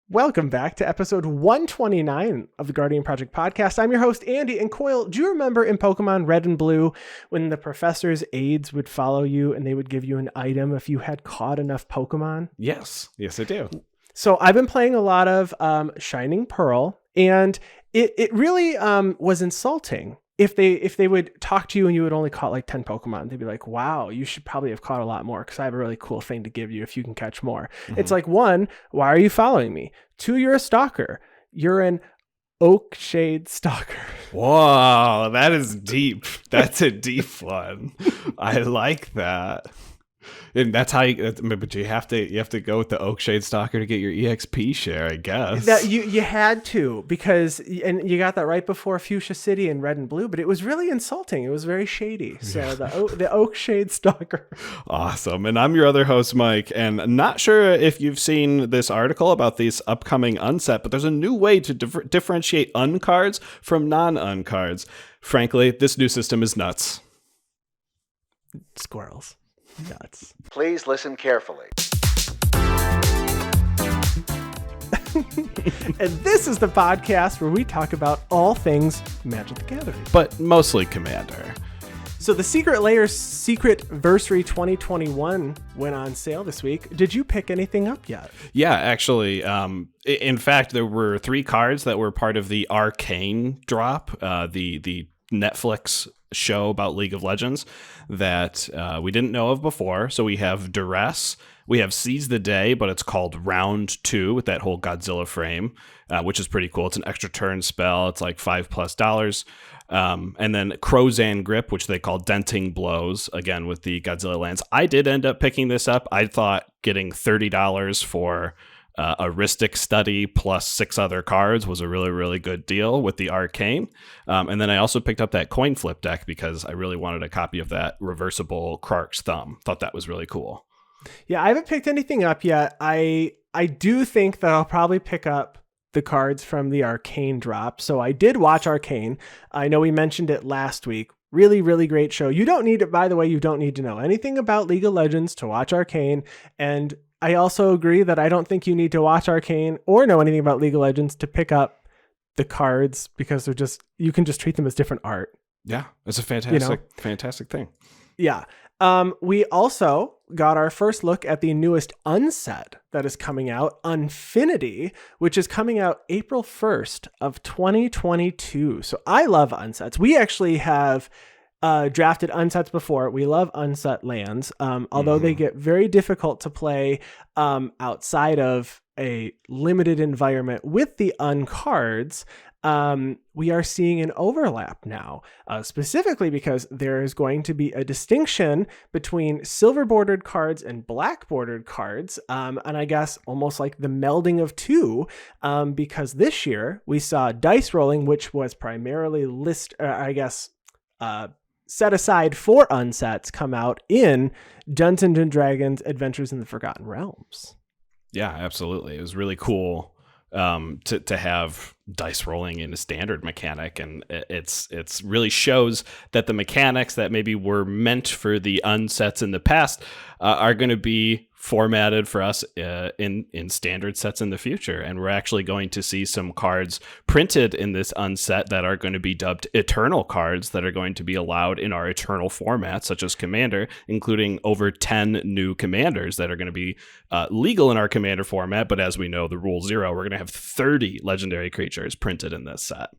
Welcome back to episode 129 of the Guardian Project podcast. I'm your host, Andy. And Coyle, do you remember in Pokemon Red and Blue when the professor's aides would follow you and they would give you an item if you had caught enough Pokemon? Yes, I do. So I've been playing a lot of Shining Pearl, and it really was insulting. If they would talk to you and you had only caught like 10 Pokemon, they'd be like, wow, you should probably have caught a lot more because I have a really cool thing to give you if you can catch more. Mm-hmm. It's like, one, why are you following me? Two, you're a stalker. You're an oak shade stalker. Whoa, that is deep. That's a deep one. I like that. And that's how but you have to go with the Oakshade Stalker to get your EXP share, I guess. That you had to, because, and you got that right before Fuchsia City and Red and Blue, but it was really insulting. It was very shady. So yeah. the Oakshade Stalker. Awesome. And I'm your other host, Mike, and I'm not sure if you've seen this article about these upcoming unset, but there's a new way to differentiate uncards from non-uncards. Frankly, this new system is nuts. Squirrels. Nuts. Please listen carefully. And this is the podcast where we talk about all things Magic the Gathering. But mostly Commander. So the Lair Secretversary 2021 went on sale this week. Did you pick anything up yet? Yeah, actually. In fact, there were 3 cards that were part of the Arcane drop, the Netflix show about League of Legends that we didn't know of before. So we have Duress, we have Seize the Day, but it's called Round 2 with that whole Godzilla frame, which is pretty cool. It's an extra turn spell. It's like $5+. And then Crozan Grip, which they call Denting Blows, again with the Godzilla lands. I did end up picking this up. I thought getting $30 for a Ristic Study plus 6 other cards was a really, really good deal with the Arcane. And then I also picked up that coin flip deck because I really wanted a copy of that reversible Krark's Thumb. Thought that was really cool. Yeah, I haven't picked anything up yet. I do think that I'll probably pick up the cards from the Arcane drop. So I did watch Arcane. I know we mentioned it last week. Really, really great show. You don't need it, by the way, you don't need to know anything about League of Legends to watch Arcane. And I also agree that I don't think you need to watch Arcane or know anything about League of Legends to pick up the cards because you can just treat them as different art. Yeah, it's a fantastic thing. Yeah. We also got our first look at the newest unset that is coming out, Unfinity, which is coming out April 1st of 2022. So I love unsets. We actually have drafted unsets before. We love unset lands, although they get very difficult to play outside of a limited environment with the uncards. We are seeing an overlap now, specifically because there is going to be a distinction between silver bordered cards and black bordered cards. And I guess almost like the melding of two, because this year we saw dice rolling, which was primarily set aside for unsets, come out in Dungeons and Dragons Adventures in the Forgotten Realms. Yeah, absolutely. It was really cool to have dice rolling in a standard mechanic, and it's really shows that the mechanics that maybe were meant for the unsets in the past are going to be formatted for us in standard sets in the future. And we're actually going to see some cards printed in this unset that are going to be dubbed Eternal cards that are going to be allowed in our Eternal format, such as Commander, including over 10 new Commanders that are going to be legal in our Commander format. But as we know, the rule 0, we're going to have 30 legendary creatures printed in this set.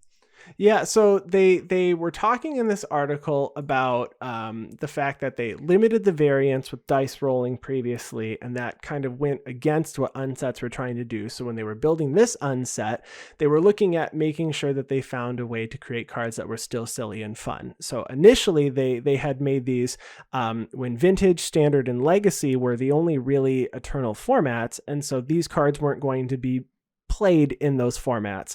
Yeah, so they were talking in this article about the fact that they limited the variance with dice rolling previously, and that kind of went against what unsets were trying to do. So when they were building this unset, they were looking at making sure that they found a way to create cards that were still silly and fun. So initially, they had made these when Vintage, Standard, and Legacy were the only really Eternal formats, and so these cards weren't going to be played in those formats.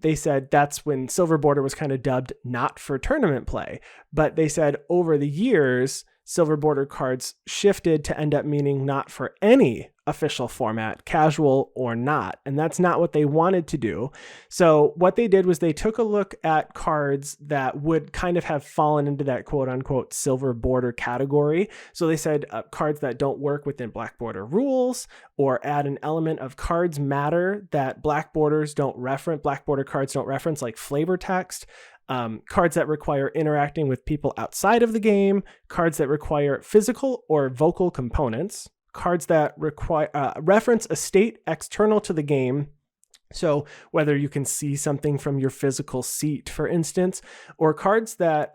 They said that's when Silver Border was kind of dubbed not for tournament play, but they said over the years, silver border cards shifted to end up meaning not for any official format, casual or not. And that's not what they wanted to do. So what they did was they took a look at cards that would kind of have fallen into that quote unquote silver border category. So they said cards that don't work within black border rules, or add an element of cards matter that black border cards don't reference, like flavor text. Cards that require interacting with people outside of the game, cards that require physical or vocal components, cards that require reference a state external to the game. So whether you can see something from your physical seat, for instance, or cards that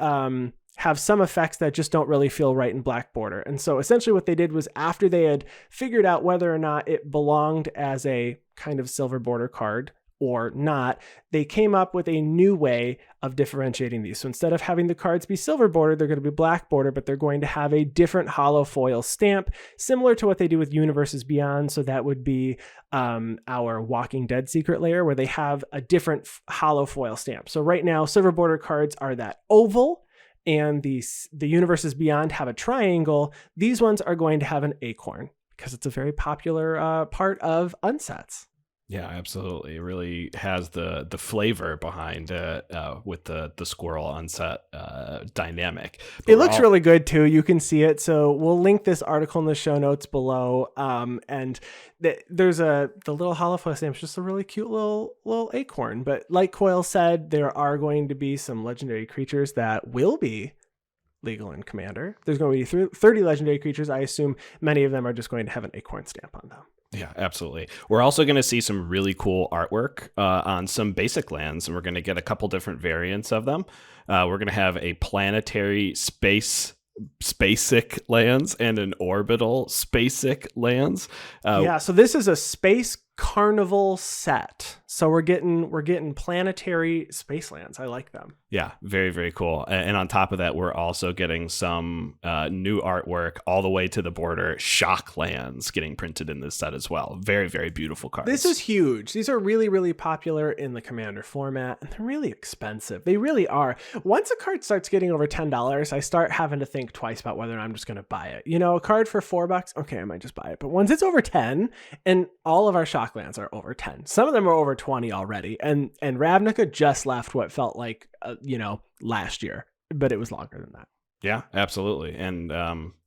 have some effects that just don't really feel right in black border. And so essentially what they did was, after they had figured out whether or not it belonged as a kind of silver border card or not, they came up with a new way of differentiating these. So instead of having the cards be silver border, they're going to be black border, but they're going to have a different hollow foil stamp, similar to what they do with Universes Beyond. So that would be our Walking Dead secret layer, where they have a different hollow foil stamp. So right now, silver border cards are that oval, and the Universes Beyond have a triangle. These ones are going to have an acorn, because it's a very popular part of unsets. Yeah, absolutely. It really has the flavor behind it with the squirrel unset dynamic. But it looks really good too. You can see it. So we'll link this article in the show notes below. And there's the little hollow foil stamp. It's just a really cute little acorn. But like Coyle said, there are going to be some legendary creatures that will be legal in Commander. There's going to be 30 legendary creatures. I assume many of them are just going to have an acorn stamp on them. Yeah, absolutely. We're also going to see some really cool artwork on some basic lands, and we're going to get a couple different variants of them. We're going to have a planetary spaceic lands and an orbital spaceic lands. So this is a space carnival set. So we're getting planetary space lands. I like them. Yeah, very, very cool. And on top of that, we're also getting some new artwork all the way to the border. Shock lands getting printed in this set as well. Very, very beautiful cards. This is huge. These are really, really popular in the Commander format, and they're really expensive. They really are. Once a card starts getting over $10, I start having to think twice about whether I'm just going to buy it. You know, a card for $4, okay, I might just buy it. But once it's over 10, and all of our shock lands are over 10, some of them are over 20 already, and Ravnica just left what felt like last year, but it was longer than that. Yeah, absolutely. And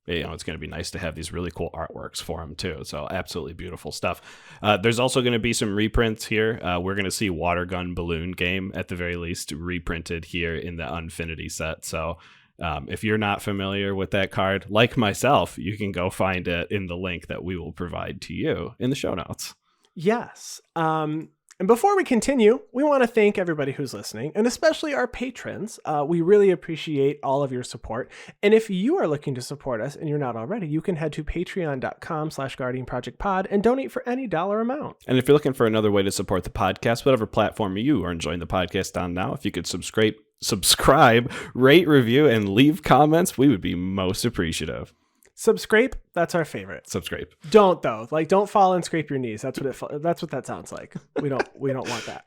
it's going to be nice to have these really cool artworks for them too. So absolutely beautiful stuff. There's also going to be some reprints here. We're going to see Water Gun Balloon Game at the very least reprinted here in the Unfinity set. So if you're not familiar with that card, like myself, you can go find it in the link that we will provide to you in the show notes. Yes. And before we continue, we want to thank everybody who's listening, and especially our patrons. We really appreciate all of your support. And if you are looking to support us and you're not already, you can head to patreon.com/guardianprojectpod and donate for any dollar amount. And if you're looking for another way to support the podcast, whatever platform you are enjoying the podcast on now, if you could subscribe, rate, review, and leave comments, we would be most appreciative. Subscribe, that's our favorite. Subscribe. Don't though. Don't fall and scrape your knees. That's what that sounds like. We don't want that.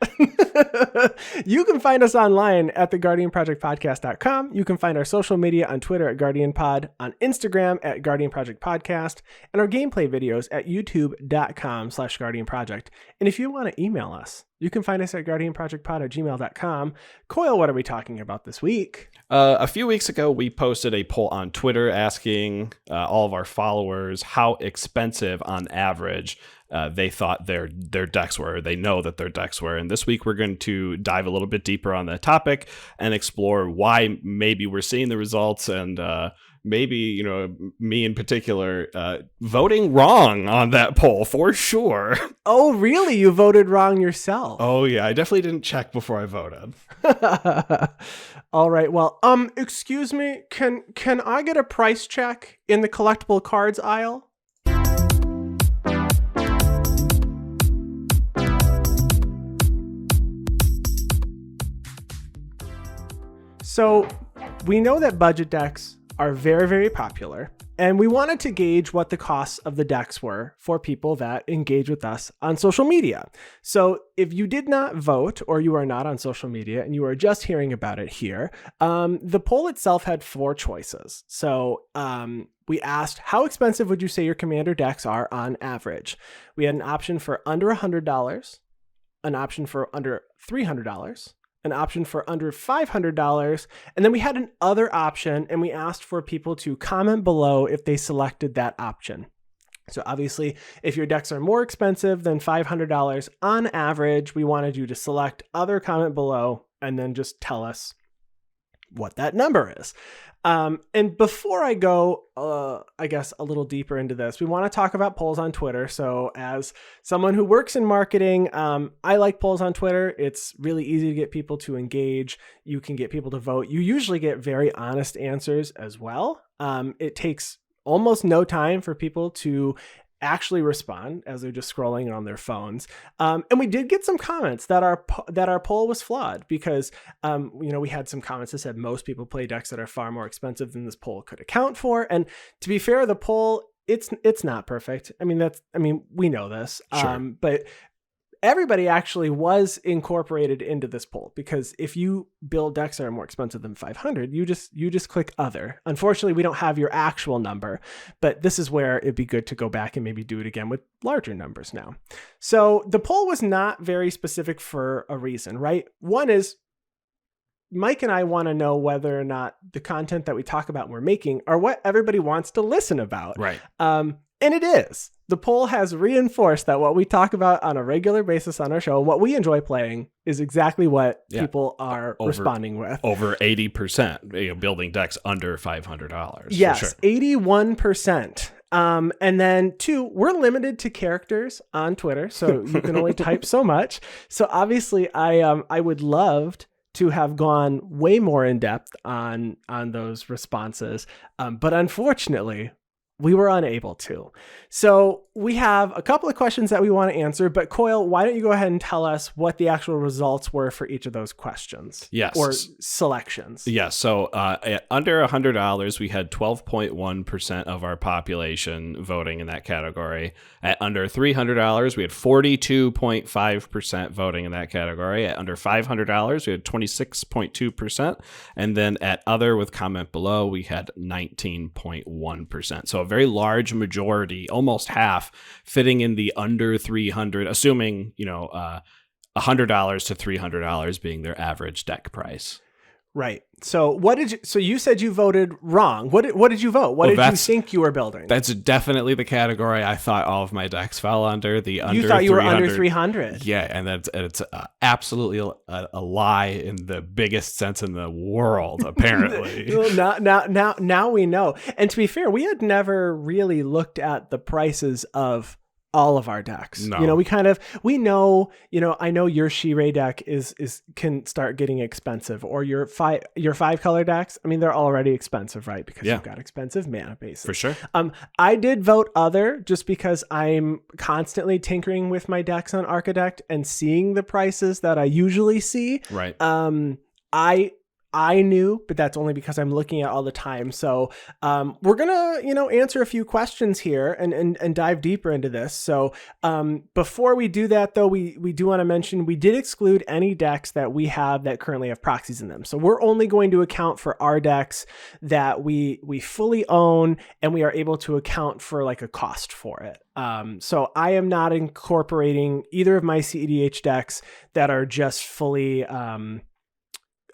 You can find us online at theguardianprojectpodcast.com. You can find our social media on Twitter at GuardianPod, on Instagram at Guardian Project Podcast, and our gameplay videos at youtube.com/GuardianProject. And if you want to email us, you can find us at guardianprojectpod@gmail.com. Coyle, what are we talking about this week? A few weeks ago, we posted a poll on Twitter asking all of our followers how expensive on average they thought their decks were. They know that their decks were. And this week, we're going to dive a little bit deeper on that topic and explore why maybe we're seeing the results, and maybe, me in particular, voting wrong on that poll for sure. Oh, really? You voted wrong yourself? Oh, yeah. I definitely didn't check before I voted. All right. Well, excuse me. Can I get a price check in the collectible cards aisle? So we know that budget decks are very, very popular, And we wanted to gauge what the costs of the decks were for people that engage with us on social media. So if you did not vote or you are not on social media and you are just hearing about it here, the poll itself had 4 choices. So we asked, how expensive would you say your Commander decks are on average? We had an option for under $100, an option for under $300, an option for under $500, and then we had an other option, and we asked for people to comment below if they selected that option. So obviously, if your decks are more expensive than $500 on average, we wanted you to select other comment below and then just tell us what that number is. And before I go, I guess a little deeper into this, we want to talk about polls on Twitter. So as someone who works in marketing, I like polls on Twitter. It's really easy to get people to engage. You can get people to vote. You usually get very honest answers as well. It takes almost no time for people to actually respond as they're just scrolling on their phones. And we did get some comments that our poll was flawed because, we had some comments that said most people play decks that are far more expensive than this poll could account for. And to be fair, the poll, it's not perfect. We know this, Sure. But everybody actually was incorporated into this poll because if you build decks that are more expensive than 500, you just click other. Unfortunately, we don't have your actual number, but this is where it'd be good to go back and maybe do it again with larger numbers now. So the poll was not very specific for a reason, right? One is Mike and I want to know whether or not the content that we talk about and we're making are what everybody wants to listen about. Right. And it is. The poll has reinforced that what we talk about on a regular basis on our show, what we enjoy playing, is exactly what people are responding with. Over 80%, building decks under $500. Yes, for sure. 81%. And then 2, we're limited to characters on Twitter, so you can only type so much. So obviously, I would love to have gone way more in depth on those responses, but unfortunately, we were unable to. So we have a couple of questions that we want to answer, but Coyle, why don't you go ahead and tell us what the actual results were for each of those questions? Yes. Or selections. Yes. So at under $100, we had 12.1% of our population voting in that category. At under $300, we had 42.5% voting in that category. At under $500, we had 26.2%. And then at other with comment below, we had 19.1%. So a very large majority, almost half, fitting in the under 300, assuming, $100 to $300 being their average deck price. Right. So so you said you voted wrong. What did you vote? What did you think you were building? That's definitely the category I thought all of my decks fell under. The under you thought you 300, were under 300. Yeah, and it's absolutely a lie in the biggest sense in the world, apparently. Now we know. And to be fair, we had never really looked at the prices of all of our decks. No. We know, I know your She-Ray deck can start getting expensive, or your 5-color decks. They're already expensive, right? Because you've got expensive mana bases. For sure. I did vote other just because I'm constantly tinkering with my decks on Architect and seeing the prices that I usually see. Right. I knew, but that's only because I'm looking at all the time. So we're going to, answer a few questions here and dive deeper into this. So before we do that, though, we do want to mention we did exclude any decks that we have that currently have proxies in them. So we're only going to account for our decks that we fully own, and we are able to account for like a cost for it. So I am not incorporating either of my CEDH decks that are just fully...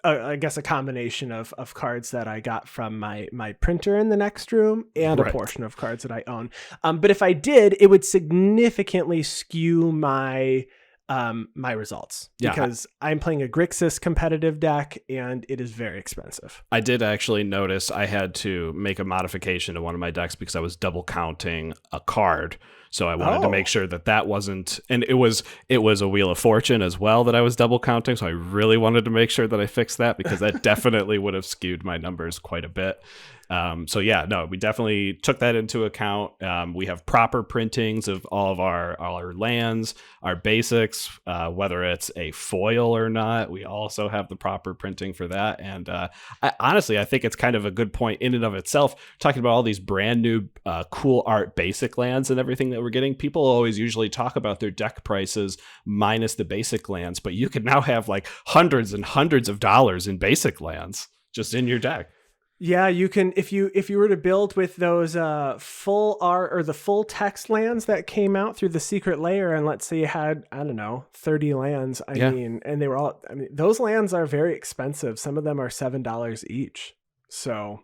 I guess a combination of cards that I got from my printer in the next room and Right. a portion of cards that I own. But if I did, it would significantly skew my results because I'm playing a Grixis competitive deck and it is very expensive. I did actually notice I had to make a modification to one of my decks because I was double counting a card So I wanted to make Oh. sure that wasn't, and it was a Wheel of Fortune as well that I was double counting. So I really wanted to make sure that I fixed that, because that definitely would have skewed my numbers quite a bit. So yeah, no, we definitely took that into account. We have proper printings of all of our lands, our basics, whether it's a foil or not. We also have the proper printing for that. And honestly, I think it's kind of a good point in and of itself, talking about all these brand new cool art basic lands and everything that we're getting. People always usually talk about their deck prices minus the basic lands, but you can now have like hundreds and hundreds of dollars in basic lands just in your deck. Yeah, you can, if you were to build with those full art or the full text lands that came out through the secret layer, and let's say you had, I don't know, 30 lands, I mean, and they were all, I mean, those lands are very expensive. Some of them are $7 each. So,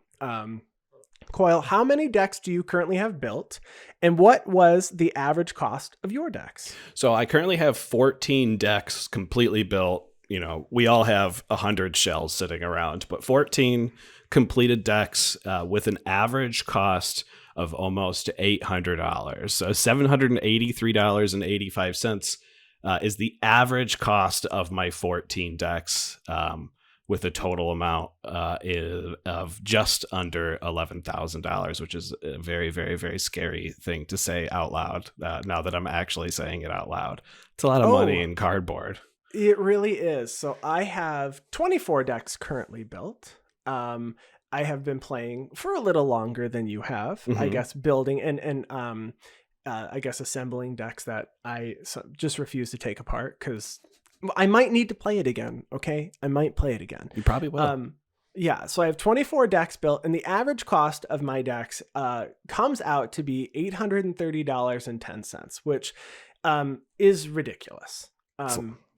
Coil, how many decks do you currently have built, and what was the average cost of your decks? So I currently have 14 decks completely built. You know, we all have 100 shells sitting around, but 14 completed decks with an average cost of almost $800. So $783.85 is the average cost of my 14 decks, with a total amount of just under $11,000, which is a very, very, very scary thing to say out loud now that I'm actually saying it out loud. It's a lot of money in cardboard. It really is. So I have 24 decks currently built. I have been playing for a little longer than you have, I guess, building and I guess assembling decks that I just refuse to take apart, because I might need to play it again. Okay, I might play it again. You probably will. Yeah, so I have 24 decks built, and the average cost of my decks comes out to be $830.10, which is ridiculous.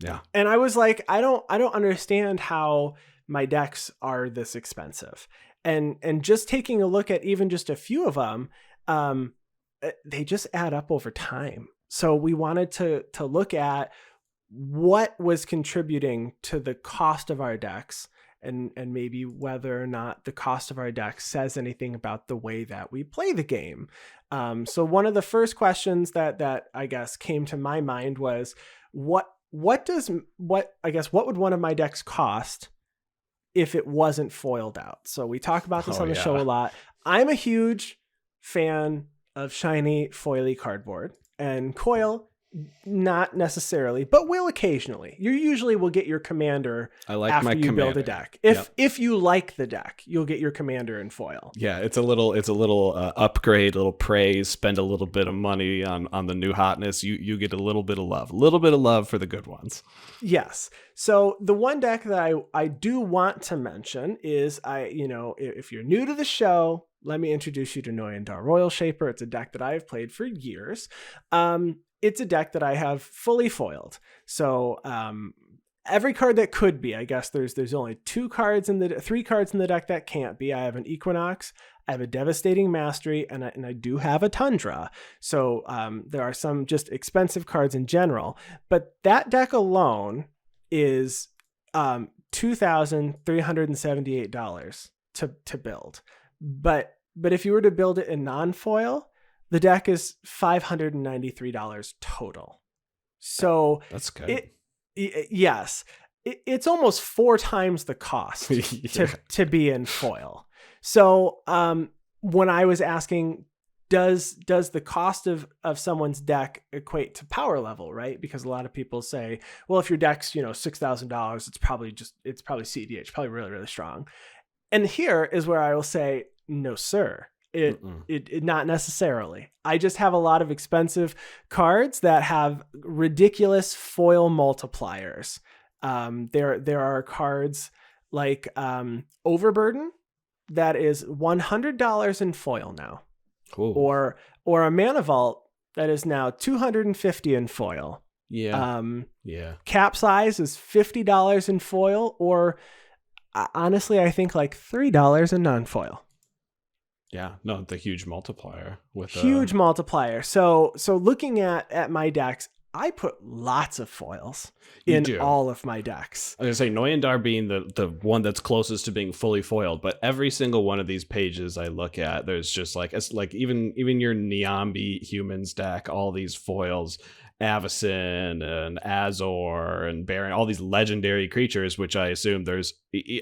Yeah. And I was like, I don't understand how my decks are this expensive. And just taking a look at even just a few of them, they just add up over time. So we wanted to look at what was contributing to the cost of our decks, and maybe whether or not the cost of our decks says anything about the way that we play the game. So one of the first questions that I guess came to my mind was, what would one of my decks cost if it wasn't foiled out? So we talk about this on the show a lot. I'm a huge fan of shiny foily cardboard, and Coil, not necessarily, but will occasionally. You usually will get your commander after you build a deck. If you like the deck, you'll get your commander in foil. Yeah, it's a little upgrade, a little praise, spend a little bit of money on the new hotness. You get a little bit of love for the good ones. Yes. So the one deck that I do want to mention is, if you're new to the show, let me introduce you to Noyandar Royal Shaper. It's a deck that I have played for years. It's a deck that I have fully foiled. So every card that could be, I guess there's only 3 cards in the deck that can't be. I have an Equinox, I have a Devastating Mastery, and I do have a Tundra. So there are some just expensive cards in general, but that deck alone is $2,378 to build. But if you were to build it in non-foil, the deck is $593 total. So that's good. Yes, it's almost 4 times the cost to be in foil. So when I was asking, does the cost of someone's deck equate to power level, right? Because a lot of people say, well, if your deck's $6,000, it's probably CDH, probably really, really strong. And here is where I will say, no, sir. It not necessarily. I just have a lot of expensive cards that have ridiculous foil multipliers. There are cards like Overburden that is $100 in foil now. Cool. Or a Mana Vault that is now $250 in foil. Yeah. Capsize is $50 in foil, or honestly, I think like $3 in non-foil. Yeah, no, the huge multiplier. Multiplier. So looking at my decks, I put lots of foils You in do. all of my decks. I was gonna say Noyandar being the one that's closest to being fully foiled, but every single one of these pages I look at, there's just like it's like even your Niambi humans deck, all these foils, Avacyn and Azor and Baron, all these legendary creatures, which I assume there's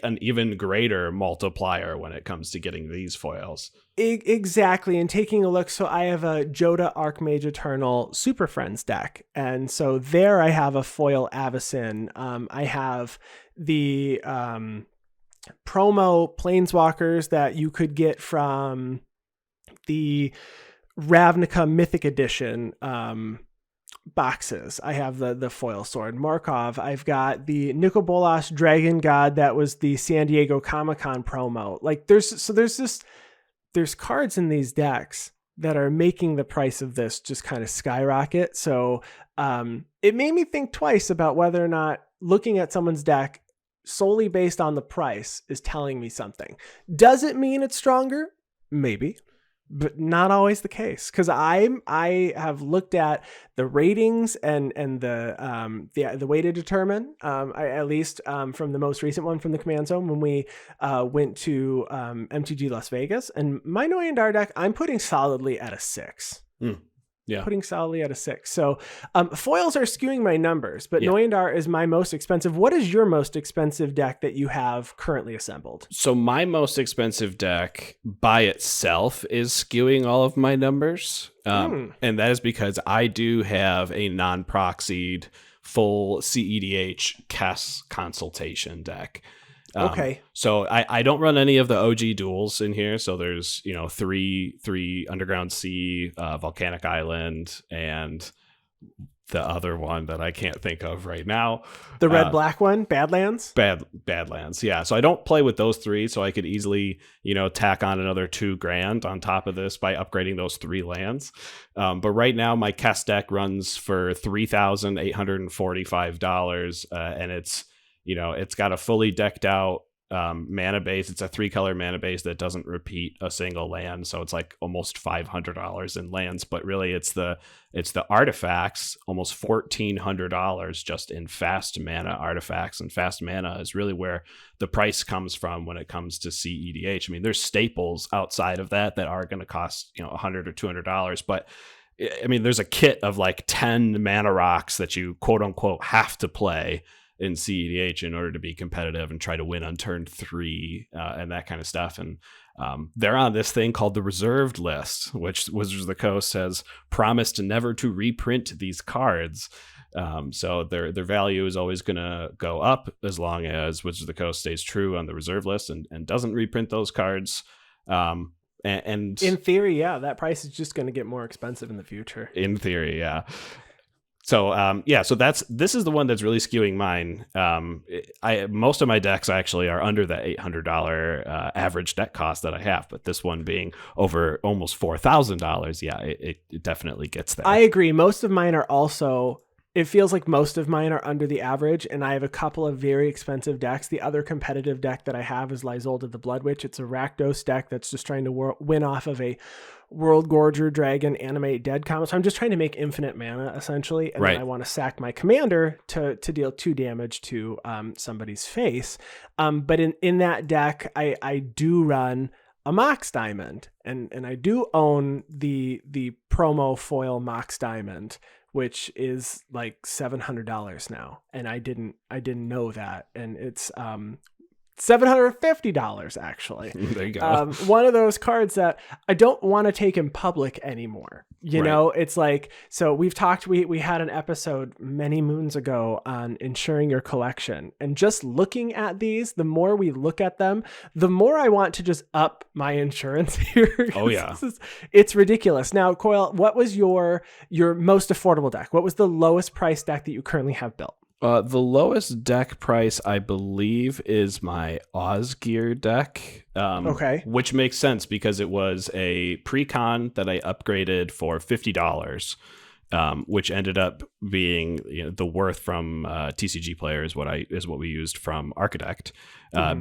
an even greater multiplier when it comes to getting these foils. Exactly. And taking a look, so I have a Joda Archmage Eternal Super Friends deck. And so there I have a foil Avacyn. I have the promo Planeswalkers that you could get from the Ravnica Mythic Edition boxes. I have the foil sword Markov. I've got the Nicobolas Dragon God that was the San Diego Comic-Con promo. Like there's cards in these decks that are making the price of this just kind of skyrocket. So it made me think twice about whether or not looking at someone's deck solely based on the price is telling me something. Does it mean it's stronger? Maybe, but not always the case. Because I have looked at the ratings and the way to determine, at least from the most recent one from the Command Zone when we went to MTG Las Vegas, and my Noyandar deck I'm putting solidly at a 6. Yeah. Putting solidly at a 6. So foils are skewing my numbers, but Yeah. Noyandar is my most expensive. What is your most expensive deck that you have currently assembled? So my most expensive deck by itself is skewing all of my numbers. And that is because I do have a non-proxied full CEDH Kess consultation deck. Okay. So I don't run any of the OG duels in here. So there's, three Underground Sea, Volcanic Island, and the other one that I can't think of right now. The red-black one, Badlands? Badlands, yeah. So I don't play with those three, so I could easily, tack on another $2,000 on top of this by upgrading those 3 lands. But right now, my Kess deck runs for $3,845, and it's got a fully decked out mana base. It's a 3-color mana base that doesn't repeat a single land, so it's like almost $500 in lands. But really, it's the artifacts, almost $1,400 just in fast mana artifacts. And fast mana is really where the price comes from when it comes to CEDH. I mean, there's staples outside of that are going to cost $100 or $200, but I mean, there's a kit of like 10 mana rocks that you quote unquote have to play in CEDH in order to be competitive and try to win on turn 3 and that kind of stuff. And they're on this thing called the reserved list, which Wizards of the Coast has promised never to reprint these cards. So their value is always going to go up as long as Wizards of the Coast stays true on the reserve list and doesn't reprint those cards. And in theory, yeah, that price is just going to get more expensive in the future. In theory, yeah. So so this is the one that's really skewing mine. Most of my decks actually are under the $800 average deck cost that I have, but this one being over almost $4,000, yeah, it definitely gets there. I agree. Most of mine are also. It feels like most of mine are under the average, and I have a couple of very expensive decks. The other competitive deck that I have is Lysolda the Blood Witch. It's a Rakdos deck that's just trying to win off of a World Gorger Dragon Animate Dead combo. So I'm just trying to make infinite mana, essentially, and right. then I want to sack my commander to deal 2 damage to somebody's face. But in that deck, I do run a Mox Diamond, and I do own the promo foil Mox Diamond, which is like $700 now, and I didn't know that, and it's $750 actually. There you go. One of those cards that I don't want to take in public anymore. You know, it's like, so we've talked, we had an episode many moons ago on insuring your collection, and just looking at these, the more we look at them, the more I want to just up my insurance here. Oh yeah. It's ridiculous. Now, Coyle, what was your most affordable deck? What was the lowest price deck that you currently have built? The lowest deck price, I believe, is my Osgear deck. Okay. Which makes sense because it was a pre-con that I upgraded for $50, which ended up being the worth from TCG Player is what we used from Architect,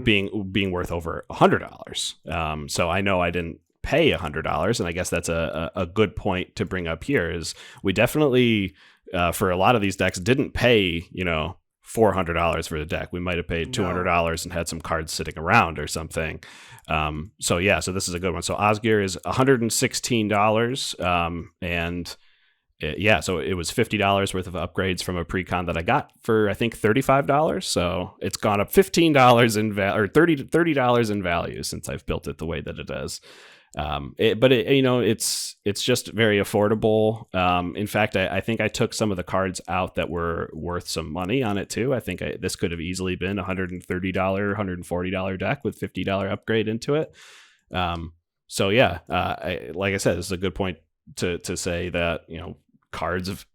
being worth over $100. So I know I didn't pay $100, and I guess that's a good point to bring up here. Is we definitely for a lot of these decks didn't pay, $400 for the deck. We might have paid $200 and had some cards sitting around or something. So this is a good one. So Osgear is $116. So it was $50 worth of upgrades from a pre-con that I got for, I think, $35. So it's gone up $15 in value, or $30 in value since I've built it the way that it is. It's just very affordable. In fact, I think I took some of the cards out that were worth some money on it too. I think this could have easily been $130, $140 deck with $50 upgrade into it. Like I said, this is a good point to say that, cards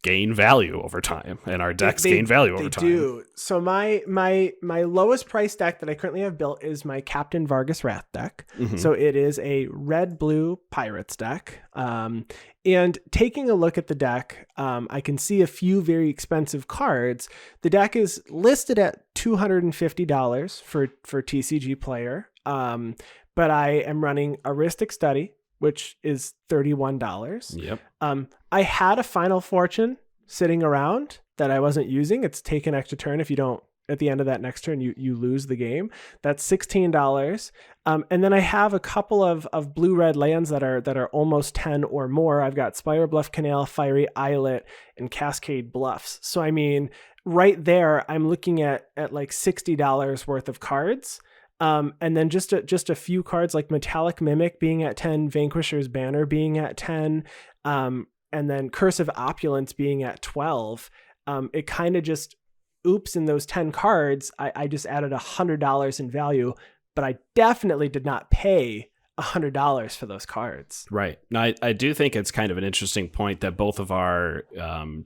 gain value over time, and our decks gain value over time. They do. So my lowest price deck that I currently have built is my Captain Vargas Wrath deck. Mm-hmm. So it is a red-blue Pirates deck. And taking a look at the deck, I can see a few very expensive cards. The deck is listed at $250 for TCG Player. But I am running Aristic Study, which is $31. Yep. I had a Final Fortune sitting around that I wasn't using. It's take an extra turn. If you don't, at the end of that next turn, you lose the game. That's $16. And then I have a couple of blue-red lands that are almost 10 or more. I've got Spire Bluff Canal, Fiery Islet, and Cascade Bluffs. So I mean, right there, I'm looking at like $60 worth of cards. And then just a few cards like Metallic Mimic being at 10, Vanquisher's Banner being at 10, and then Curse of Opulence being at 12. It kind of just oops in those 10 cards. I just added $100 in value, but I definitely did not pay $100 for those cards. Right. Now, I do think it's kind of an interesting point that both of our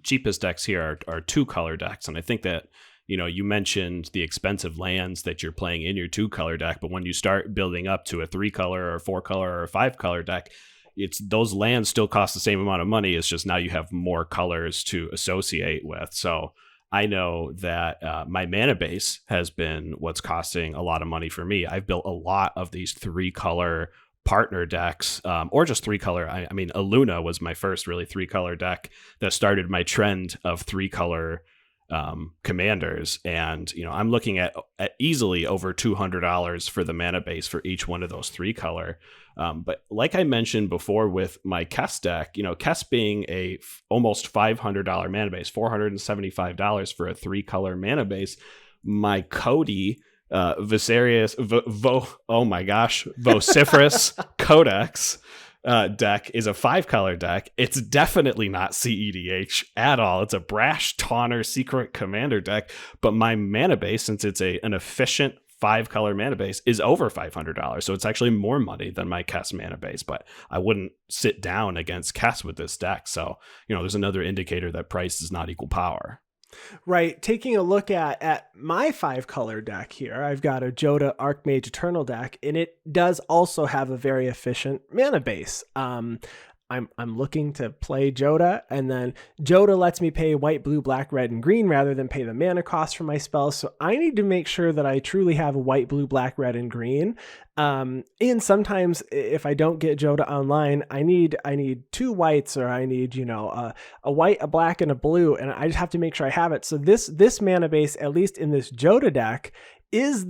cheapest decks here are 2-color decks, and I think that you mentioned the expensive lands that you're playing in your 2-color deck, but when you start building up to a 3-color or 4-color or a 5-color deck, it's those lands still cost the same amount of money. It's just now you have more colors to associate with. So I know that my mana base has been what's costing a lot of money for me. I've built a lot of these 3-color partner decks, or just 3-color. I mean, Aluna was my first really 3-color deck that started my trend of 3-color commanders, and I'm looking at easily over $200 for the mana base for each one of those 3-color. But like I mentioned before with my Kess deck, Kess being a almost $500 mana base, $475 for a 3-color mana base, my Cody Vociferous Codex deck is a 5-color deck. It's definitely not CEDH at all. It's a Brash Taunter Secret Commander deck, but my mana base, since it's an efficient 5-color mana base, is over $500. So it's actually more money than my Kess mana base, but I wouldn't sit down against Kess with this deck. So, there's another indicator that price does not equal power. Right. Taking a look at my 5-color deck here, I've got a Joda Archmage Eternal deck, and it does also have a very efficient mana base. I'm looking to play Joda, and then Joda lets me pay white, blue, black, red, and green rather than pay the mana cost for my spells. So I need to make sure that I truly have a white, blue, black, red, and green. And sometimes if I don't get Joda online, I need 2 whites, or I need, a white, a black, and a blue, and I just have to make sure I have it. So this mana base, at least in this Joda deck, is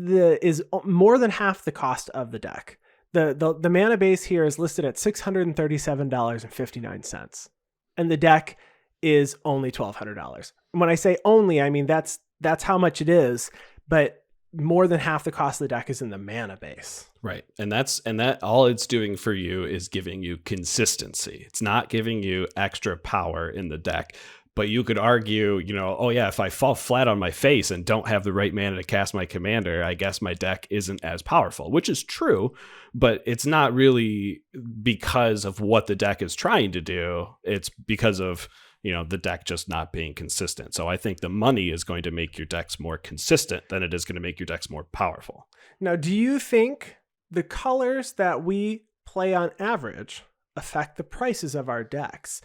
more than half the cost of the deck. The mana base here is listed at $637.59, and the deck is only $1,200. When I say only, I mean that's how much it is, but more than half the cost of the deck is in the mana base. Right. And that all it's doing for you is giving you consistency. It's not giving you extra power in the deck. But you could argue, if I fall flat on my face and don't have the right mana to cast my commander, I guess my deck isn't as powerful, which is true, but it's not really because of what the deck is trying to do. It's because of, the deck just not being consistent. So I think the money is going to make your decks more consistent than it is going to make your decks more powerful. Now, do you think the colors that we play on average affect the prices of our decks?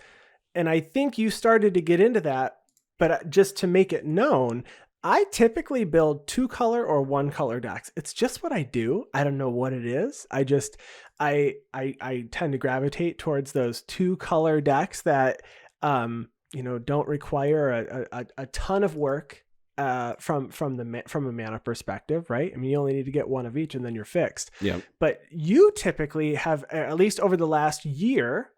And I think you started to get into that, but just to make it known, I typically build 2-color or 1-color decks. It's just what I do. I don't know what it is. I tend to gravitate towards those 2-color decks that don't require a ton of work from a mana perspective, right? I mean, you only need to get one of each and then you're fixed. Yeah. But you typically have, at least over the last year,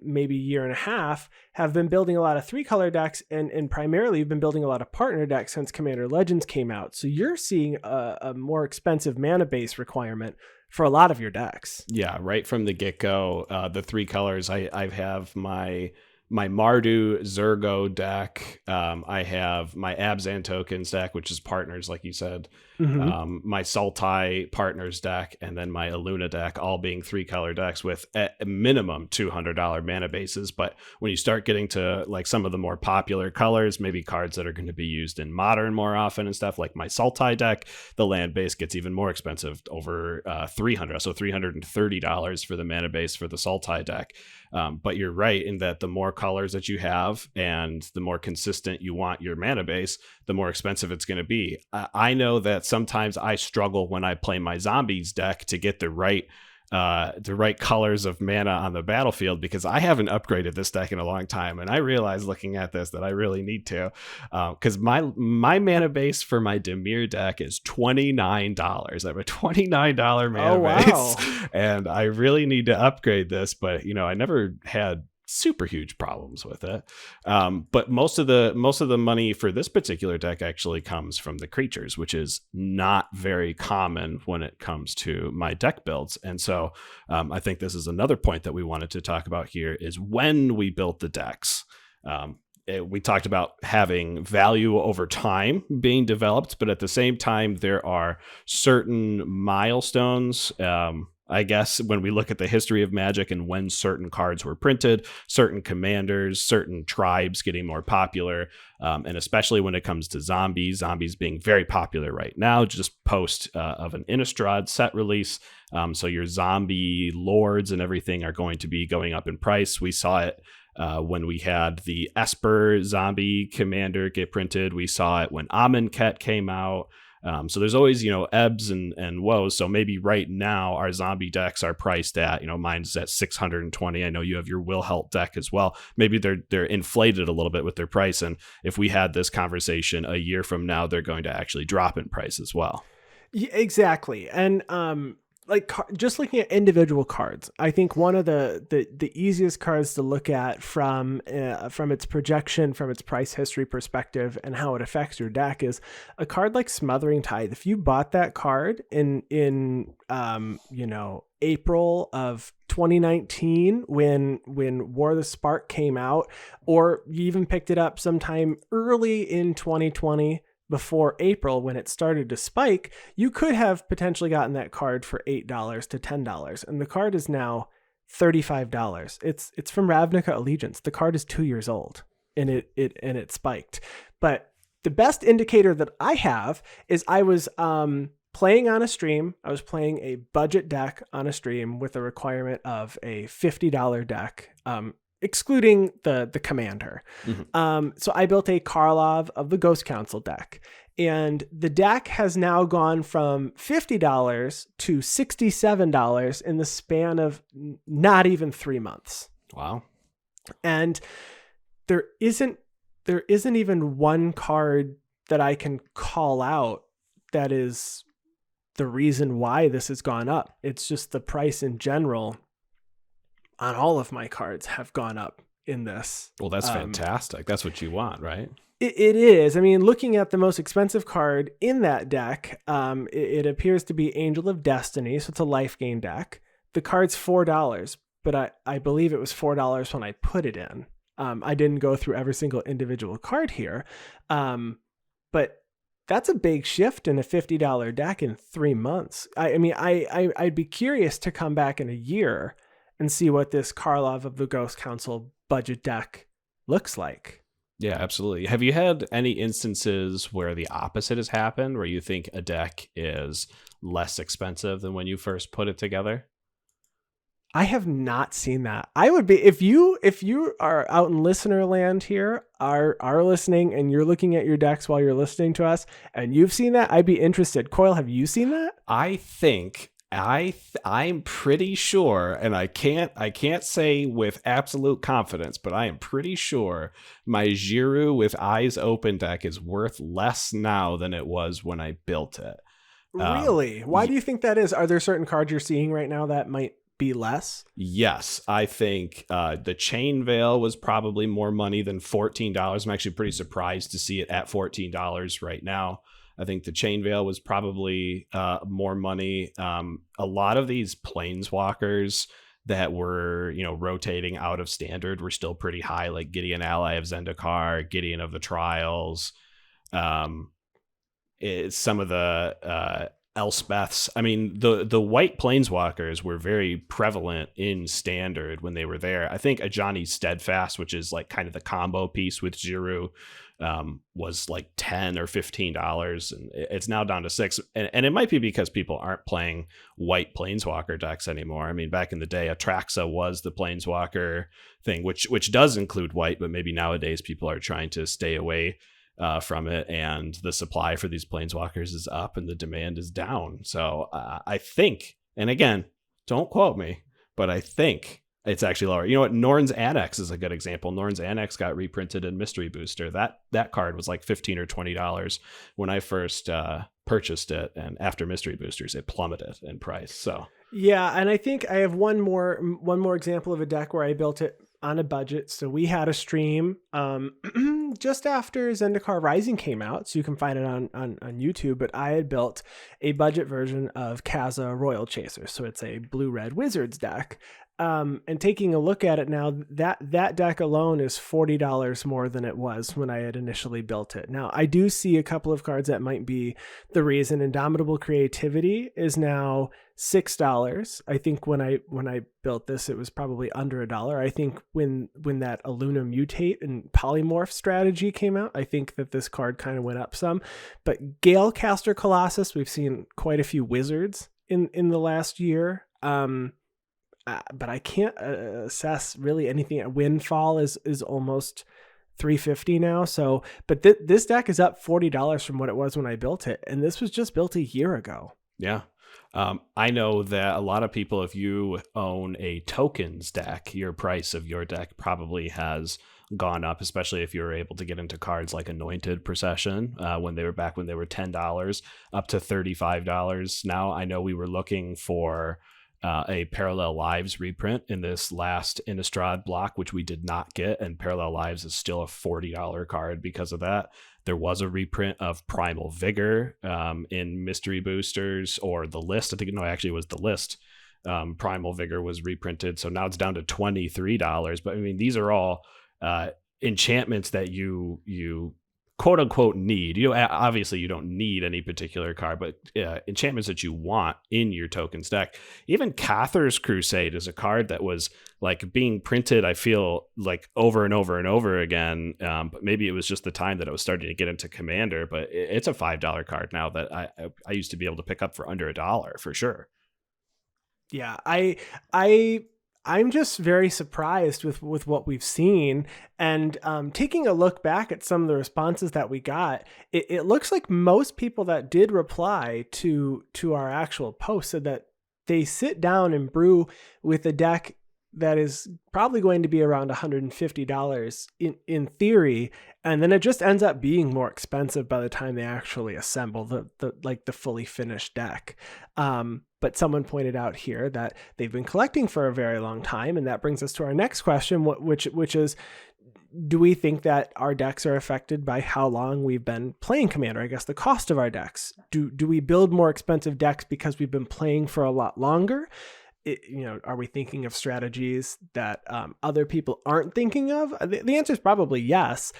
maybe year and a half, have been building a lot of 3-color decks, and primarily you've been building a lot of partner decks since Commander Legends came out. So you're seeing a more expensive mana base requirement for a lot of your decks. Yeah, right from the get-go, the 3 colors, I have my Mardu Zergo deck. I have my Abzan tokens deck, which is partners, like you said. My Sultai partners deck, and then my Aluna deck, all being 3-color decks with at a minimum $200 mana bases. But when you start getting to like some of the more popular colors, maybe cards that are going to be used in Modern more often and stuff, like my Sultai deck, the land base gets even more expensive, over $300, so $330 for the mana base for the Sultai deck. But you're right in that the more colors that you have and the more consistent you want your mana base, the more expensive it's going to be. I know that sometimes I struggle when I play my zombies deck to get the right colors of mana on the battlefield, because I haven't upgraded this deck in a long time, and I realize looking at this that I really need to, because my mana base for my Dimir deck is $29. I have a $29 mana base, and I really need to upgrade this, but I never had super huge problems with it. But most of the money for this particular deck actually comes from the creatures, which is not very common when it comes to my deck builds. And so I think this is another point that we wanted to talk about here, is when we built the decks. We talked about having value over time being developed, but at the same time, there are certain milestones, I guess, when we look at the history of Magic and when certain cards were printed, certain commanders, certain tribes getting more popular, and especially when it comes to zombies being very popular right now, just post of an Innistrad set release. So your zombie lords and everything are going to be going up in price. We saw it when we had the Esper zombie commander get printed. We saw it when Amonkhet came out. So there's always, ebbs and woes. So maybe right now our zombie decks are priced at, mine's at 620. I know you have your Wilhelt deck as well. Maybe they're inflated a little bit with their price. And if we had this conversation a year from now, they're going to actually drop in price as well. Yeah, exactly. And just looking at individual cards, I think one of the easiest cards to look at from its projection, from its price history perspective, and how it affects your deck is a card like Smothering Tithe. If you bought that card in April of 2019 when War of the Spark came out, or you even picked it up sometime early in 2020, before April when it started to spike, you could have potentially gotten that card for $8 to $10, and the card is now $35. It's from Ravnica Allegiance. The card is 2 years old, and it spiked. But the best indicator that I have is I was playing on a stream. I was playing a budget deck on a stream with a requirement of a $50 deck. Excluding the commander. Mm-hmm. So I built a Karlov of the Ghost Council deck, and the deck has now gone from $50 to $67 in the span of not even 3 months. Wow. And there isn't even one card that I can call out that is the reason why this has gone up. It's just the price in general on all of my cards have gone up in this. Well, that's fantastic. That's what you want, right? It is. I mean, looking at the most expensive card in that deck, it appears to be Angel of Destiny, so it's a life gain deck. The card's $4, but I believe it was $4 when I put it in. I didn't go through every single individual card here, but that's a big shift in a $50 deck in 3 months. I mean, I'd be curious to come back in a year and see what this Karlov of the Ghost Council budget deck looks like. Yeah, absolutely. Have you had any instances where the opposite has happened, where you think a deck is less expensive than when you first put it together? I have not seen that. I would be, if you are out in listener land here, are listening, and you're looking at your decks while you're listening to us, and you've seen that, I'd be interested. Coyle, have you seen that? I think I'm pretty sure, and I can't say with absolute confidence, but I am pretty sure my Giroux with eyes open deck is worth less now than it was when I built it. Really? Why do you think that is? Are there certain cards you're seeing right now that might be less? Yes, I think the Chain Veil was probably more money than $14. I'm actually pretty surprised to see it at $14 right now. I think the Chain Veil was probably more money. A lot of these Planeswalkers that were, rotating out of standard were still pretty high, like Gideon Ally of Zendikar, Gideon of the Trials, some of the Elspeths. I mean, the white Planeswalkers were very prevalent in standard when they were there. I think a Ajani Steadfast, which is like kind of the combo piece with Giroux, was like $10 or $15, and it's now down to $6. And it might be because people aren't playing white Planeswalker decks anymore. I mean, back in the day, Atraxa was the Planeswalker thing, which does include white, but maybe nowadays people are trying to stay away from it, and the supply for these Planeswalkers is up and the demand is down. So I think, and again, don't quote me, but I think it's actually lower. You know what? Norn's Annex is a good example. Norn's Annex got reprinted in Mystery Booster. That card was like $15 or $20 when I first purchased it, and after Mystery Boosters, it plummeted in price. So yeah, and I think I have one more example of a deck where I built it on a budget. So we had a stream just after Zendikar Rising came out, so you can find it on YouTube, but I had built a budget version of Kaza Royal Chaser. So it's a blue-red Wizards deck. And taking a look at it now, that deck alone is $40 more than it was when I had initially built it. Now, I do see a couple of cards that might be the reason. Indomitable Creativity is now $6. I think when I built this, it was probably under $1. I think when that Aluna Mutate and Polymorph strategy came out, I think that this card kind of went up some. But Galecaster Colossus, we've seen quite a few Wizards in the last year. But I can't assess really anything. Windfall is almost $350 now. So, but this deck is up $40 from what it was when I built it, and this was just built a year ago. Yeah. I know that a lot of people, if you own a tokens deck, your price of your deck probably has gone up, especially if you were able to get into cards like Anointed Procession when they were $10 up to $35 now. I know we were looking for a Parallel Lives reprint in this last Innistrad block, which we did not get, and Parallel Lives is still a $40 card because of that. There was a reprint of Primal Vigor in Mystery Boosters, or the list. I think, no, actually it was the list. Primal Vigor was reprinted, so now it's down to $23. But I mean, these are all enchantments that you quote unquote need. Obviously you don't need any particular card, but enchantments that you want in your tokens deck. Even Cather's Crusade is a card that was like being printed, I feel like, over and over and over again. But maybe it was just the time that it was starting to get into Commander, but it's a $5 card now that I used to be able to pick up for under $1 for sure. Yeah, I'm just very surprised with what we've seen, and taking a look back at some of the responses that we got, it looks like most people that did reply to our actual post said that they sit down and brew with a deck that is probably going to be around $150 in theory, and then it just ends up being more expensive by the time they actually assemble the fully finished deck. But someone pointed out here that they've been collecting for a very long time, and that brings us to our next question, which is, do we think that our decks are affected by how long we've been playing Commander? I guess the cost of our decks. Do we build more expensive decks because we've been playing for a lot longer? Are we thinking of strategies that other people aren't thinking of? The answer is probably yes.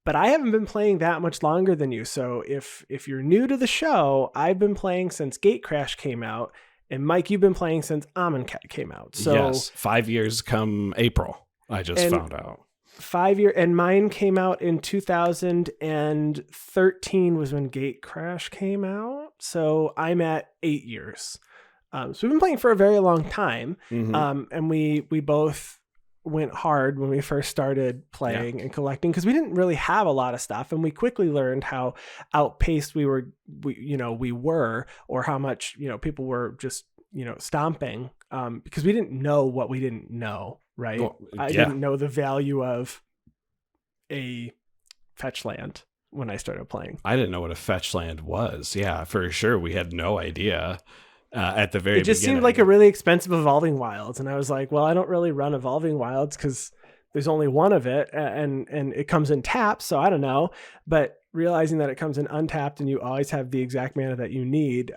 But I haven't been playing that much longer than you. So if you're new to the show, I've been playing since Gatecrash came out. And Mike, you've been playing since Amonkhet came out. So yes, 5 years come April, I just found out. 5 year, and mine came out in 2013 was when Gatecrash came out. So I'm at 8 years. So we've been playing for a very long time. Mm-hmm. And we both went hard when we first started playing and collecting, because we didn't really have a lot of stuff, and we quickly learned how outpaced we were, or how much, people were just, stomping, because we didn't know what we didn't know, right? Well, I didn't know the value of a fetch land when I started playing. I didn't know what a fetch land was. Yeah, for sure. We had no idea at the very beginning. It just seemed like a really expensive Evolving Wilds. And I was like, well, I don't really run Evolving Wilds because there's only one of it, and it comes in taps. So I don't know. But realizing that it comes in untapped and you always have the exact mana that you need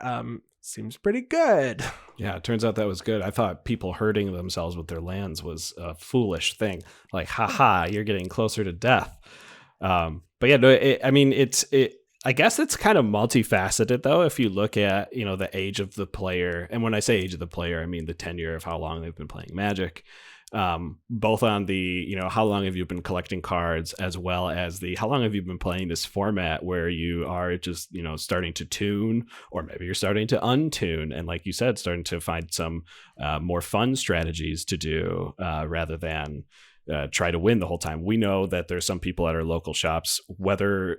seems pretty good. Yeah, it turns out that was good. I thought people hurting themselves with their lands was a foolish thing. Like, haha, you're getting closer to death. But yeah, no, I guess it's kind of multifaceted though. If you look at, the age of the player, and when I say age of the player, I mean the tenure of how long they've been playing Magic, both on the, how long have you been collecting cards, as well as the, how long have you been playing this format where you are just, starting to tune, or maybe you're starting to untune. And like you said, starting to find some more fun strategies to do rather than try to win the whole time. We know that there's some people at our local shops, whether,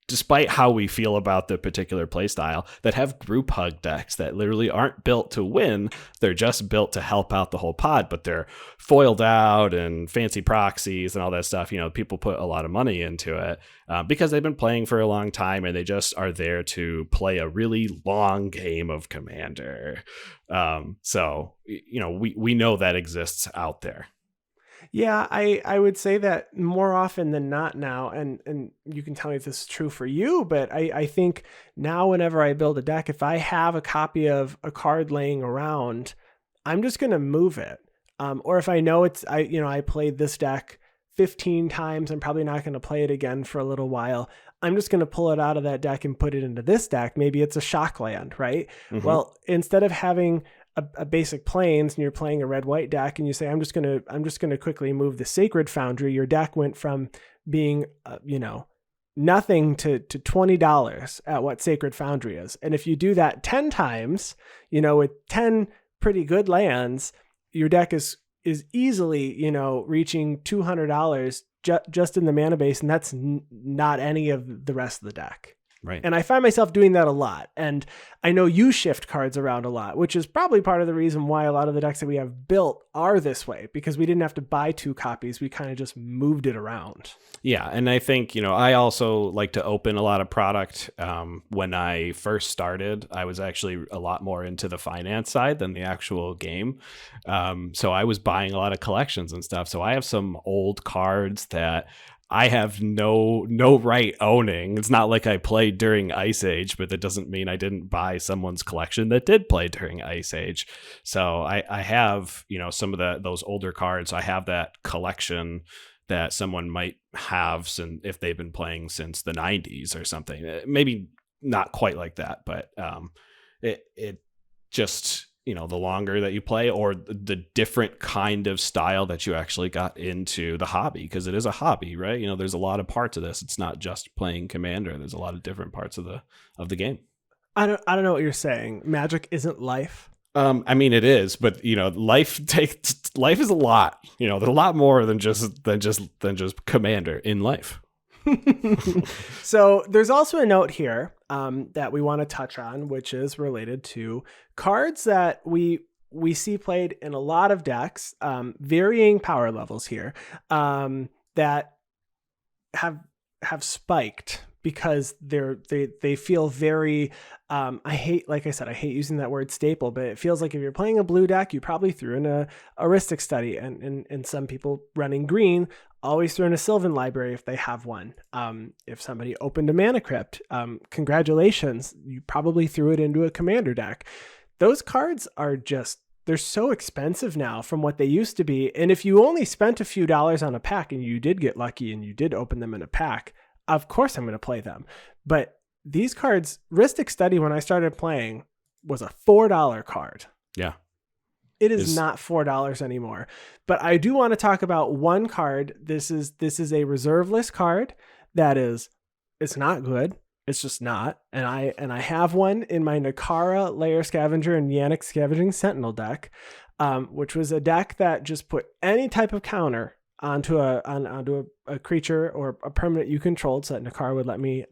despite how we feel about the particular play style, that have group hug decks that literally aren't built to win. They're just built to help out the whole pod, but they're foiled out and fancy proxies and all that stuff. People put a lot of money into it because they've been playing for a long time, and they just are there to play a really long game of Commander. So we know that exists out there. Yeah, I would say that more often than not now, and you can tell me if this is true for you, but I think now whenever I build a deck, if I have a copy of a card laying around, I'm just going to move it. Or if I know I played this deck 15 times, I'm probably not going to play it again for a little while. I'm just going to pull it out of that deck and put it into this deck. Maybe it's a shock land, right? Mm-hmm. Well, instead of having a basic plains and you're playing a red-white deck and you say, I'm just going to quickly move the Sacred Foundry, your deck went from being, nothing to $20 at what Sacred Foundry is. And if you do that 10 times, with 10 pretty good lands, your deck is easily, reaching $200 just in the mana base. And that's not any of the rest of the deck. Right. And I find myself doing that a lot. And I know you shift cards around a lot, which is probably part of the reason why a lot of the decks that we have built are this way, because we didn't have to buy 2 copies. We kind of just moved it around. Yeah. And I think, I also like to open a lot of product. When I first started, I was actually a lot more into the finance side than the actual game. So I was buying a lot of collections and stuff. So I have some old cards that I have no right owning. It's not like I played during Ice Age, but that doesn't mean I didn't buy someone's collection that did play during Ice Age. So I have, some of those older cards. I have that collection that someone might have if they've been playing since the 90s or something. Maybe not quite like that, but it just, the longer that you play, or the different kind of style that you actually got into the hobby, because it is a hobby, right? There's a lot of parts of this. It's not just playing Commander. There's a lot of different parts of the game. I don't know what you're saying. Magic isn't life. I mean, it is, but life is a lot. There's a lot more than just Commander in life. So there's also a note here that we want to touch on, which is related to cards that we see played in a lot of decks, varying power levels here, that have spiked because they feel very, I hate using that word staple, but it feels like if you're playing a blue deck, you probably threw in a Heuristic Study, and some people running green always throw in a Sylvan Library if they have one. If somebody opened a Mana Crypt, congratulations, you probably threw it into a Commander deck. Those cards are they're so expensive now from what they used to be. And if you only spent a few dollars on a pack and you did get lucky and you did open them in a pack, of course I'm going to play them. But these cards, Heuristic Study, when I started playing, was a $4 card. Yeah. It is not $4 anymore. But I do want to talk about one card. This is a reserve list card it's not good. It's just not. And I have one in my Nakara, Lair Scavenger, and Yannick Scavenging Sentinel deck. which was a deck that just put any type of counter onto a creature or a permanent you controlled, so that Nakar would let me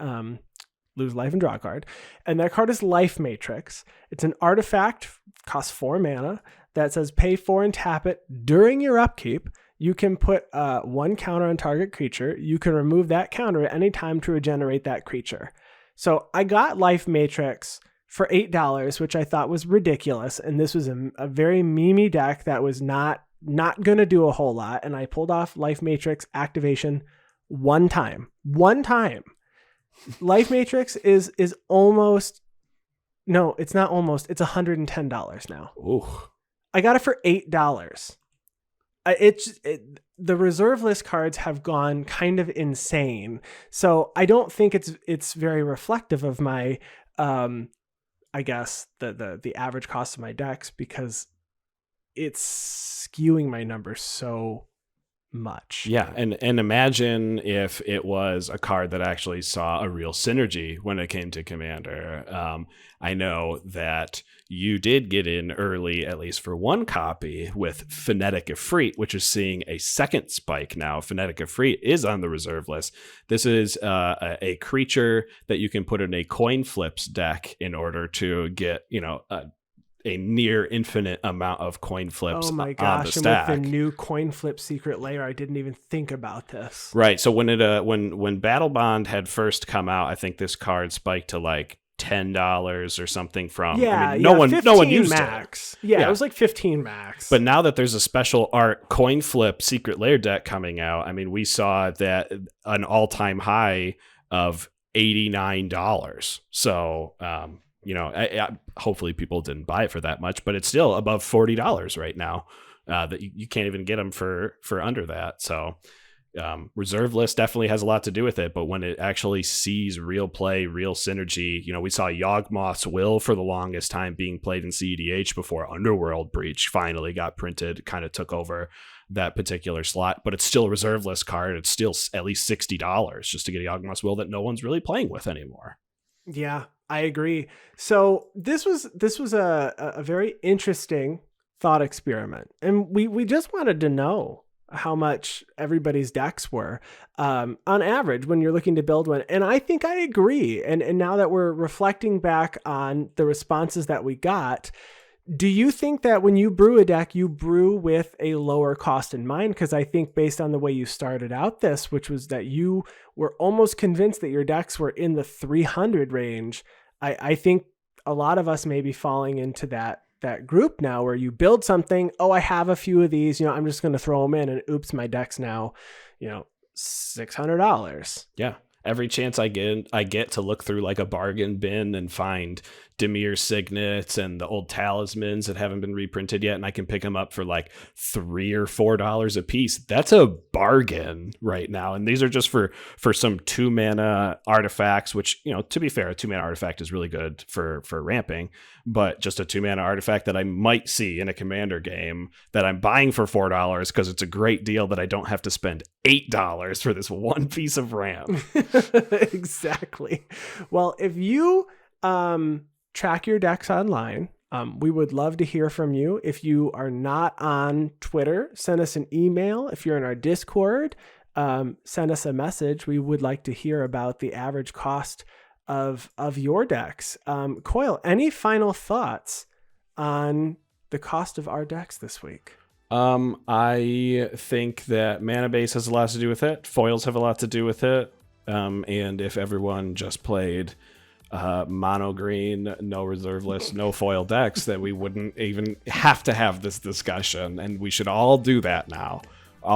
lose life and draw a card. And that card is Life Matrix. It's an artifact, costs 4 mana, that says pay 4 and tap it. During your upkeep, you can put 1 counter on target creature. You can remove that counter at any time to regenerate that creature. So I got Life Matrix for $8, which I thought was ridiculous. And this was a very memey deck that was not going to do a whole lot. And I pulled off Life Matrix activation one time. Life Matrix is almost, no, it's not almost, it's $110 now. Ooh. I got it for $8. The reserve list cards have gone kind of insane. So I don't think it's very reflective of my, I guess the average cost of my decks, because it's skewing my numbers so much. Yeah, and imagine if it was a card that actually saw a real synergy when it came to Commander. I know that you did get in early, at least for one copy, with Phonetic Efreet, which is seeing a second spike now. Phonetic Efreet is on the reserve list. This is a creature that you can put in a coin flips deck in order to get, a near infinite amount of coin flips on the stack. Oh my gosh, and with the new coin flip secret layer, I didn't even think about this. Right. So when Battle Bond had first come out, I think this card spiked to like $10 or something from no one used max. it. Yeah, it was like 15 max. But now that there's a special art coin flip secret layer deck coming out, we saw that an all-time high of $89. So hopefully people didn't buy it for that much, but it's still above $40 right now. That you can't even get them for under that. So reserve list definitely has a lot to do with it, but when it actually sees real play, real synergy, we saw Yawgmoth's Will for the longest time being played in CEDH before Underworld Breach finally got printed, kind of took over that particular slot, but it's still a reserve list card. It's still at least $60 just to get a Yawgmoth's Will that no one's really playing with anymore. Yeah, I agree. So this was a very interesting thought experiment, and we just wanted to know how much everybody's decks were on average when you're looking to build one. And I think I agree. And now that we're reflecting back on the responses that we got, do you think that when you brew a deck, you brew with a lower cost in mind? Because I think based on the way you started out this, which was that you were almost convinced that your decks were in the 300 range, I think a lot of us may be falling into that group now, where you build something, I have a few of these, I'm just going to throw them in, and oops, my deck's now, $600. Yeah. Every chance I get to look through like a bargain bin and find Dimir Signets and the old talismans that haven't been reprinted yet, and I can pick them up for like $3 or $4 a piece. That's a bargain right now. And these are just for some 2-mana artifacts, which, to be fair, a 2-mana artifact is really good for ramping, but just a 2-mana artifact that I might see in a Commander game that I'm buying for $4 because it's a great deal that I don't have to spend $8 for this one piece of ramp. Exactly. Well, if you track your decks online, we would love to hear from you. If you are not on Twitter, send us an email. If you're in our Discord, send us a message. We would like to hear about the average cost of your decks. Coyle, any final thoughts on the cost of our decks this week? I think that mana base has a lot to do with it. Foils have a lot to do with it. And if everyone just played mono green, no reserve list, no foil decks, then we wouldn't even have to have this discussion. And we should all do that now.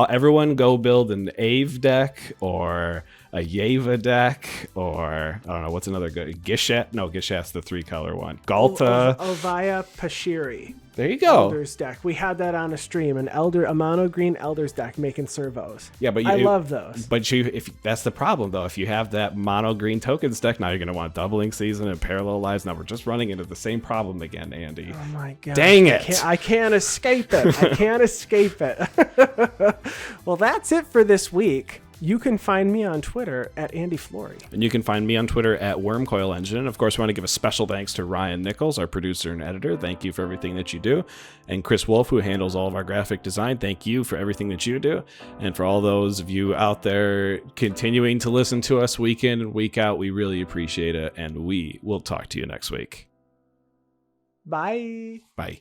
Everyone go build an Ave deck or a Yeva deck, or I don't know, what's another good? Gishat? No, Gishat's the 3-color one. Galta. Ovaya Pashiri. There you go. Elders deck. We had that on a stream. A mono green Elders deck making servos. Yeah, but I love those. But if that's the problem though, if you have that mono green tokens deck, now you're gonna want Doubling Season and Parallel Lives. Now we're just running into the same problem again, Andy. Oh my god! Dang it! I can't escape it. I can't escape it. Well, that's it for this week. You can find me on Twitter at Andy Flory. And you can find me on Twitter at WormCoilEngine. And of course, we want to give a special thanks to Ryan Nichols, our producer and editor. Thank you for everything that you do. And Chris Wolf, who handles all of our graphic design. Thank you for everything that you do. And for all those of you out there continuing to listen to us week in and week out, we really appreciate it. And we will talk to you next week. Bye. Bye.